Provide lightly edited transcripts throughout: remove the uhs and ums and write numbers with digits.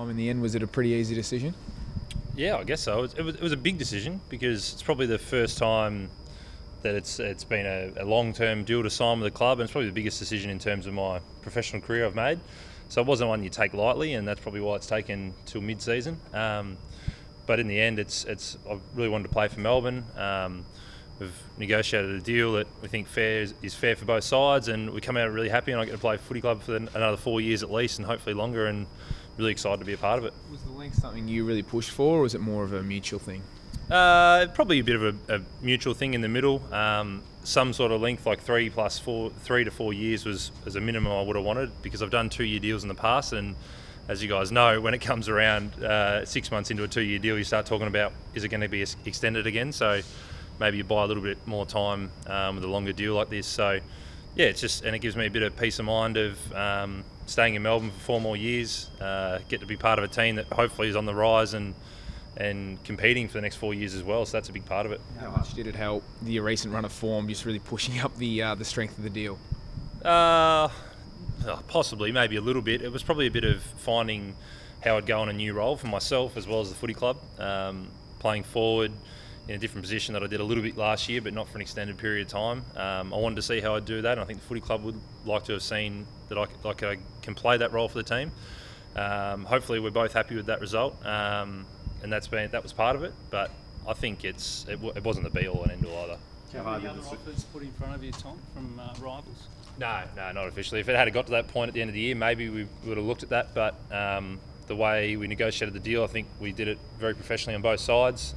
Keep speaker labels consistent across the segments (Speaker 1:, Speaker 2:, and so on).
Speaker 1: time in the end? Was it a pretty easy decision?
Speaker 2: Yeah, I guess so. It was a big decision because it's probably the first time that it's been a long-term deal to sign with the club, and it's probably the biggest decision in terms of my professional career I've made. So it wasn't one you take lightly, and that's probably why it's taken till mid-season. But in the end, I really wanted to play for Melbourne. We've negotiated a deal that we think is fair for both sides, and we come out really happy, and I get to play for footy club for another 4 years at least, and hopefully longer, and really excited to be a part of it.
Speaker 1: Was the length something you really pushed for, or was it more of a mutual thing?
Speaker 2: Probably a bit of a mutual thing in the middle. Some sort of length, like 3 to 4 years was a minimum I would have wanted, because I've done 2-year deals in the past, and as you guys know, when it comes around 6 months into a 2-year deal, you start talking about, is it going to be extended again? So maybe you buy a little bit more time with a longer deal like this. So yeah, and it gives me a bit of peace of mind of staying in Melbourne for 4 more years, get to be part of a team that hopefully is on the rise and competing for the next 4 years as well. So that's a big part of it.
Speaker 1: How much did it help your recent run of form, just really pushing up the strength of the deal?
Speaker 2: Possibly, maybe a little bit. It was probably a bit of finding how I'd go on a new role for myself as well as the footy club, playing forward in a different position that I did a little bit last year, but not for an extended period of time. I wanted to see how I'd do that, and I think the footy club would like to have seen that I can play that role for the team. Hopefully we're both happy with that result, and that was part of it, but I think it wasn't the be-all and end-all either.
Speaker 3: Do you have any other offers put in front of you, Tom, from rivals?
Speaker 2: No, not officially. If it had got to that point at the end of the year, maybe we would have looked at that, but the way we negotiated the deal, I think we did it very professionally on both sides.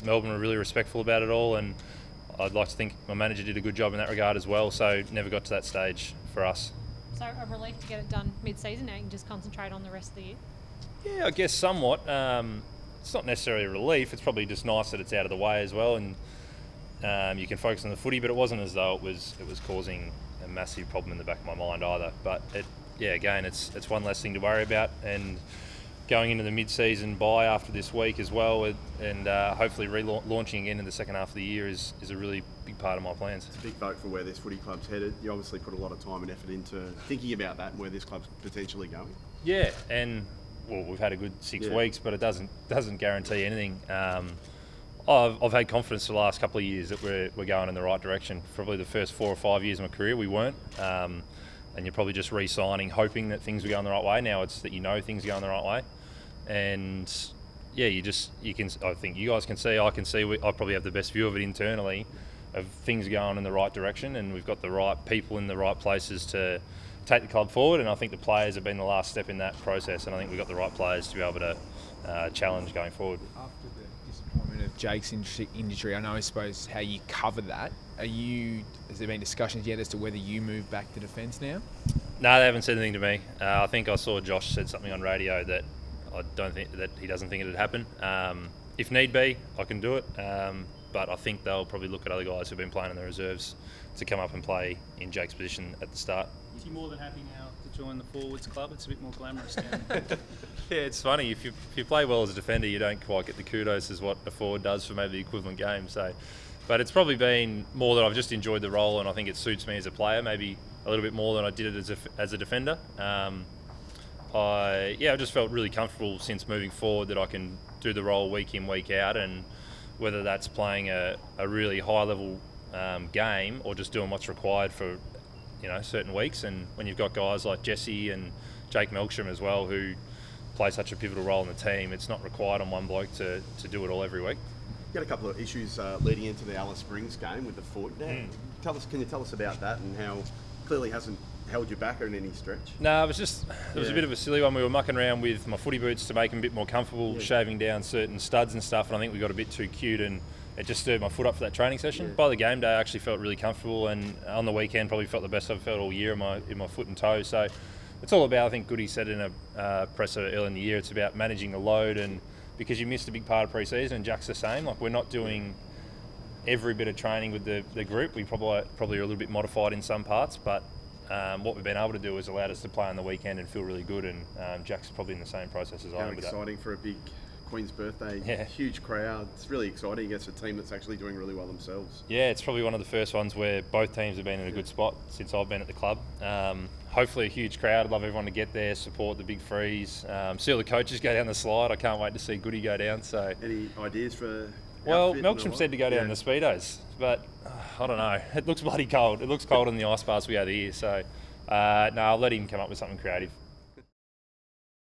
Speaker 2: Melbourne were really respectful about it all, and I'd like to think my manager did a good job in that regard as well, so never got to that stage for us.
Speaker 4: So a relief to get it done mid-season, now you can just concentrate on the rest of the year?
Speaker 2: Yeah, I guess somewhat. It's not necessarily a relief, it's probably just nice that it's out of the way as well, and you can focus on the footy, but it wasn't as though it was causing a massive problem in the back of my mind either. But again, it's one less thing to worry about, and going into the mid-season bye after this week as well, and hopefully relaunching again in the second half of the year is a really big part of my plans.
Speaker 5: It's a big vote for where this footy club's headed. You obviously put a lot of time and effort into thinking about that and where this club's potentially going.
Speaker 2: Yeah, and well, we've had a good 6 weeks, but it doesn't guarantee anything. I've had confidence for the last couple of years that we're going in the right direction. Probably the first 4 or 5 years of my career we weren't, and you're probably just re-signing, hoping that things were going the right way. Now it's that things are going the right way, and yeah, you can. I think you guys can see. I can see. I probably have the best view of it internally, of things going in the right direction, and we've got the right people in the right places to take the club forward. And I think the players have been the last step in that process, and I think we've got the right players to be able to challenge going forward.
Speaker 1: After the disappointment of Jake's injury, I suppose how you cover that. Has there been discussions yet as to whether you move back to defence now?
Speaker 2: No, they haven't said anything to me. I think I saw Josh said something on radio that I don't think that he doesn't think it'd happen. If need be, I can do it. But I think they'll probably look at other guys who've been playing in the reserves to come up and play in Jake's position at the start.
Speaker 3: Is he more than happy now to join the forwards club? It's a bit more glamorous down there.
Speaker 2: Yeah, it's funny. If you play well as a defender, you don't quite get the kudos as what a forward does for maybe the equivalent game. So, but it's probably been more that I've just enjoyed the role, and I think it suits me as a player, maybe a little bit more than I did it as a defender. I just felt really comfortable since moving forward that I can do the role week in, week out, and whether that's playing a really high level game or just doing what's required for certain weeks. And when you've got guys like Jesse and Jake Melksham as well who play such a pivotal role in the team, it's not required on one bloke to do it all every week.
Speaker 5: You had a couple of issues leading into the Alice Springs game with the foot. Can you tell us about that and how clearly hasn't held you back in any stretch?
Speaker 2: No, it was a bit of a silly one. We were mucking around with my footy boots to make them a bit more comfortable, shaving down certain studs and stuff, and I think we got a bit too cute, and it just stirred my foot up for that training session. Yeah. By the game day, I actually felt really comfortable, and on the weekend probably felt the best I've felt all year in my foot and toe. So it's all about, I think Goody said in a presser early in the year, it's about managing the load, and because you missed a big part of pre-season, and Jack's the same, like we're not doing every bit of training with the group. We probably are a little bit modified in some parts, but what we've been able to do has allowed us to play on the weekend and feel really good, and Jack's probably in the same process as I am with that.
Speaker 5: How exciting for a big Queen's birthday.
Speaker 2: Yeah.
Speaker 5: Huge crowd. It's really exciting against a team that's actually doing really well themselves.
Speaker 2: Yeah, it's probably one of the first ones where both teams have been in a good spot since I've been at the club. Hopefully a huge crowd. I'd love everyone to get there, support the big freeze, see all the coaches go down the slide. I can't wait to see Goody go down. So,
Speaker 5: any ideas for?
Speaker 2: Well,
Speaker 5: outfit
Speaker 2: Melksham
Speaker 5: and all
Speaker 2: said to go
Speaker 5: that?
Speaker 2: down the speedos, but I don't know. It looks bloody cold. It looks cold in the ice bars we had here. So, no, I'll let him come up with something creative.